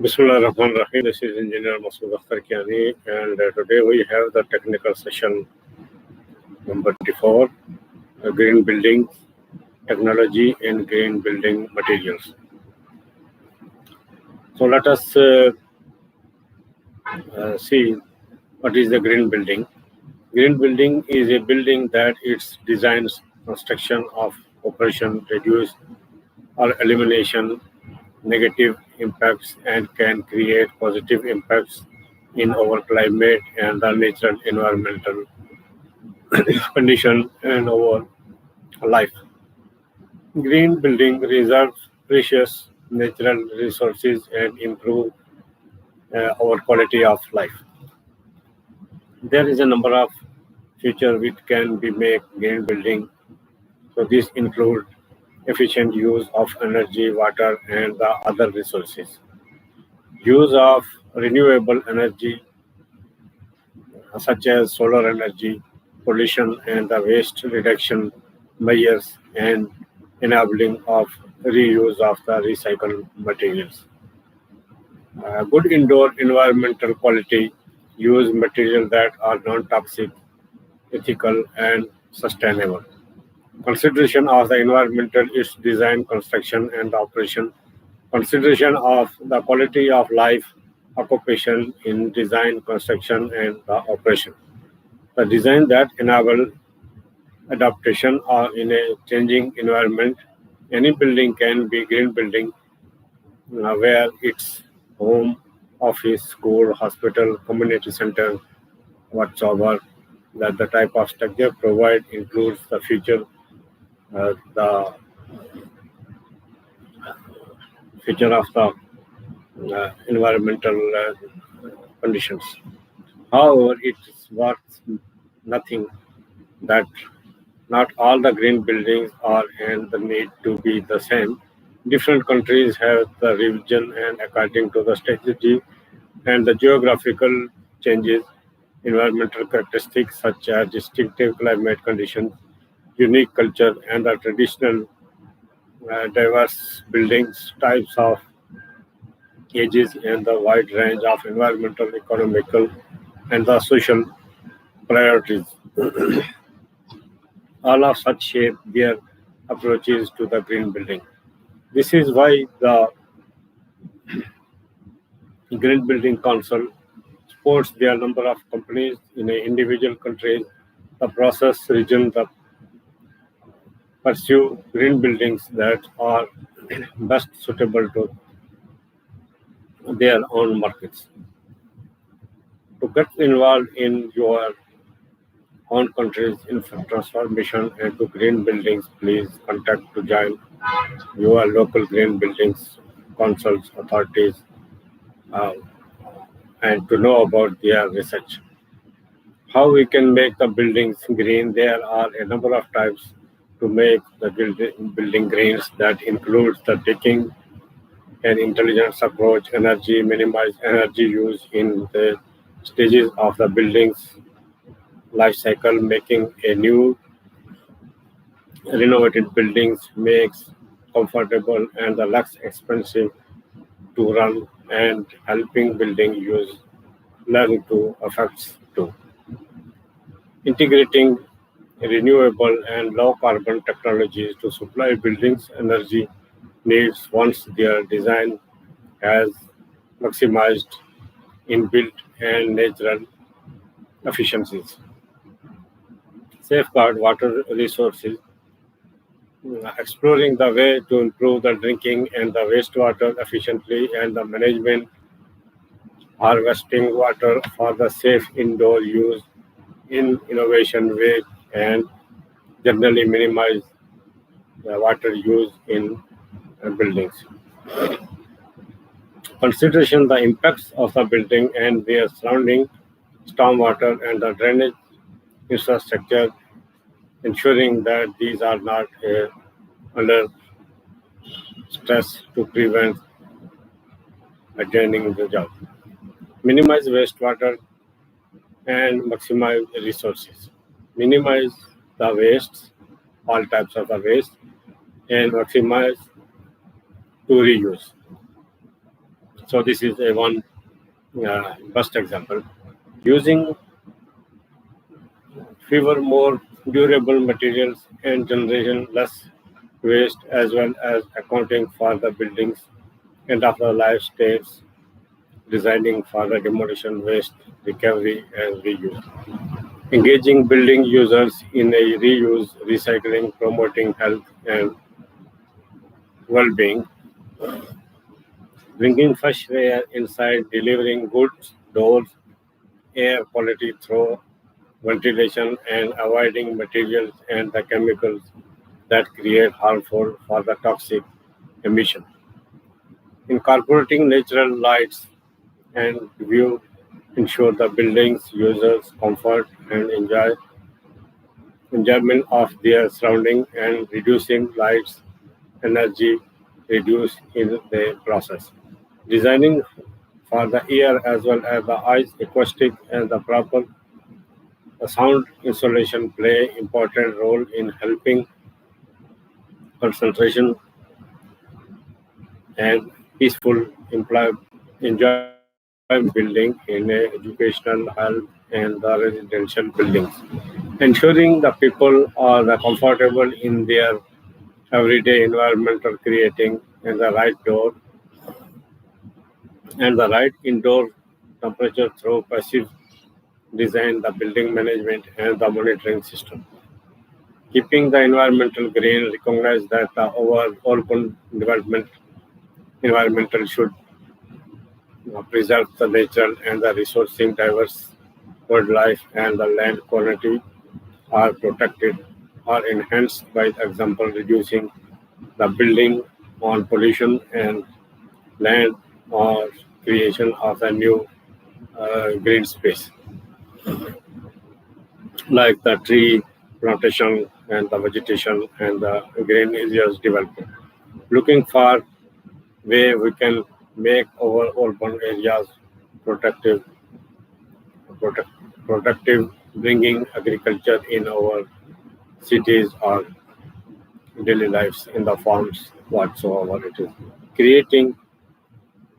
Bismillah Rahman Rahim. This is Engineer Masood Akhtar Kiani, and today we have the technical session number 24, Green Building Technology and Green Building Materials. So let us see what is the green building. Green building is a building that its designs, construction of operation reduce or elimination negative impacts and can create positive impacts in our climate and the natural environmental condition and our life. Green building reserve precious natural resources and improve our quality of life. There is a number of features which can be make green building. So these include efficient use of energy, water, and the other resources. Use of renewable energy such as solar energy, pollution and the waste reduction measures, and enabling of reuse of the recycled materials. Good indoor environmental quality, use materials that are non-toxic, ethical, and sustainable. Consideration of the environmental its design, construction, and operation. Consideration of the quality of life, occupation in design, construction, and the operation. The design that enable adaptation or in a changing environment. Any building can be green building where it's home, office, school, hospital, community center, whatsoever. That the type of structure provide includes the the feature of the environmental conditions. However, it's worth nothing that not all the green buildings are and the need to be the same. Different countries have the region and according to the strategy and the geographical changes, environmental characteristics such as distinctive climate conditions, unique culture, and the traditional diverse buildings types of ages and the wide range of environmental, economical, and the social priorities. All of such shape their approaches to the green building. This is why the Green Building Council supports their number of companies in individual countries. The process region the pursue green buildings that are best suitable to their own markets. To get involved in your own country's transformation into green buildings, please contact to join your local green buildings councils authorities uh, and to know about their research. How we can make the buildings green? There are a number of types to make the building greens that includes the taking an intelligent approach, energy, minimize energy use in the stages of the building's life cycle, making a new renovated buildings makes comfortable and the less expensive to run and helping building use learn to effects too. Integrating renewable and low carbon technologies to supply buildings energy needs once their design has maximized inbuilt and natural efficiencies. Safeguard water resources, exploring the way to improve the drinking and the wastewater efficiently and the management harvesting water for the safe indoor use in innovation way and generally minimize the water use in buildings. Consideration the impacts of the building and their surrounding stormwater and the drainage infrastructure, ensuring that these are not under stress to prevent attaining the job. Minimize wastewater and maximize resources. Minimize the wastes, all types of the waste, and maximize to reuse. So this is a one best example. Using fewer, more durable materials and generation less waste, as well as accounting for the buildings end of the life states, designing for the demolition, waste recovery, and reuse. Engaging building users in a reuse, recycling, promoting health and well-being, bringing fresh air inside, delivering good doors, air quality through ventilation, and avoiding materials and the chemicals that create harmful for the toxic emission. Incorporating natural lights and view ensure the building's users comfort and enjoyment of their surrounding and reducing lights energy reduce in the process. Designing for the ear as well as the eyes, acoustic and the proper sound insulation play important role in helping concentration and peaceful enjoyment building in a educational, health, and the residential buildings. Ensuring the people are comfortable in their everyday environmental creating and the right door and the right indoor temperature through passive design, the building management and the monitoring system. Keeping the environmental green, recognize that the overall development environmental should preserve the natural and the resourcing diverse wildlife and the land quality are protected or enhanced by example reducing the building on pollution and land or creation of a new green space like the tree plantation and the vegetation and the green areas development. Looking for way we can make our urban areas protective, protect, productive, bringing agriculture in our cities or daily lives in the farms whatsoever it is. Creating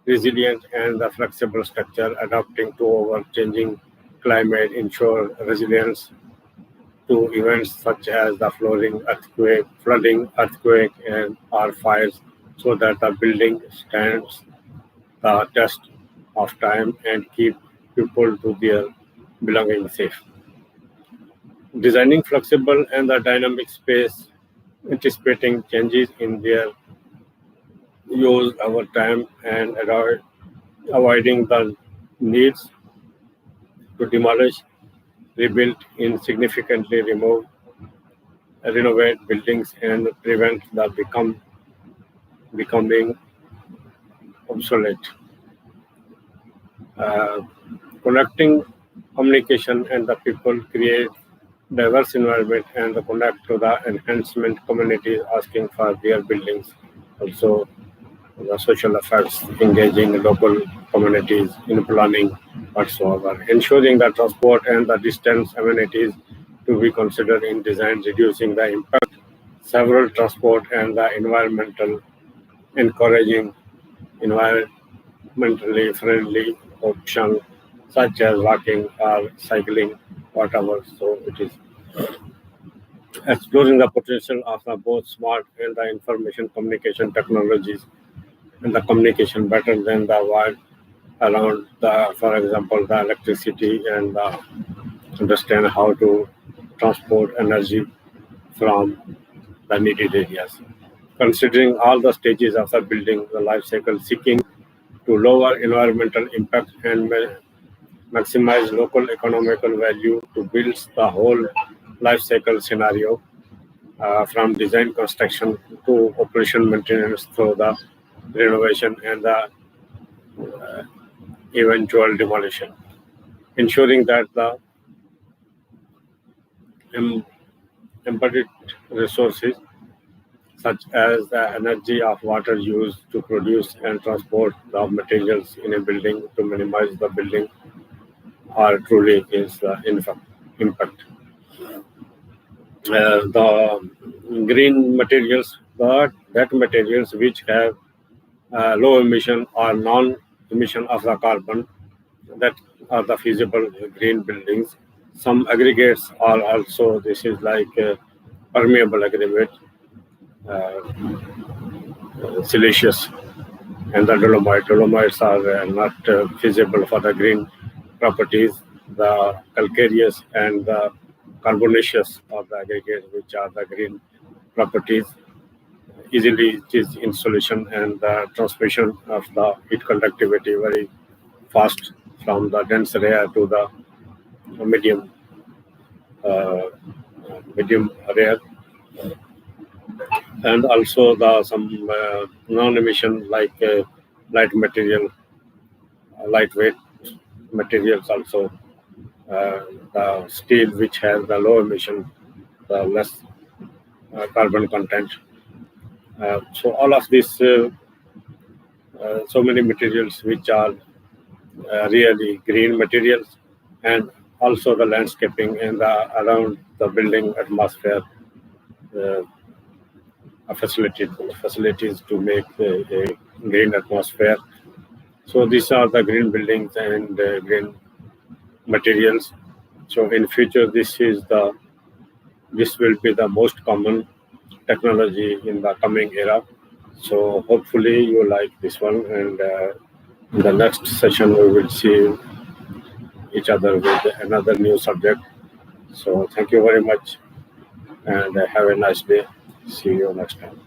resilient and the flexible structure, adapting to our changing climate, ensure resilience to events such as the flooding, earthquake, and or fires, so that the building stands the test of time and keep people to their belongings safe. Designing flexible and the dynamic space, anticipating changes in their use over time and avoiding the needs to demolish, rebuild, insignificantly remove, renovate buildings and prevent the becoming obsolete. Uh, Connecting communication and the people create diverse environment and the connect to the enhancement communities asking for their buildings. Also, the social effects, engaging local communities in planning whatsoever, ensuring that transport and the distance amenities to be considered in design, reducing the impact, several transport and the environmental, encouraging environmentally friendly option such as walking or cycling, whatever. So it is exploring the potential of the both smart and the information communication technologies and the communication better than the world around the, for example, the electricity and understand how to transport energy from the needed areas. Considering all the stages of the building, the life cycle, seeking to lower environmental impact and maximize local economical value to build the whole life cycle scenario from design construction to operation maintenance through the renovation and the eventual demolition, ensuring that the em- embodied resources such as the energy of water used to produce and transport the materials in a building to minimize the building or truly is the impact. The green materials, but that materials which have low emission or emission of the carbon that are the feasible green buildings. Some aggregates are also, this is like permeable aggregate, siliceous, and the dolomite. Dolomites are not feasible for the green properties. The calcareous and the carbonaceous are the aggregates which are the green properties. Easily it is in solution, and the transmission of the heat conductivity very fast from the dense layer to the medium medium layer, and also the some non-emission like light material, lightweight materials also, the steel which has the low emission, the less carbon content. So all of these, so many materials which are really green materials, and also the landscaping and around the building atmosphere facilities to make a green atmosphere. So these are the green buildings and green materials. So in future, this will be the most common technology in the coming era. So hopefully you like this one, and in the next session we will see each other with another new subject. So thank you very much, and have a nice day. See you next time.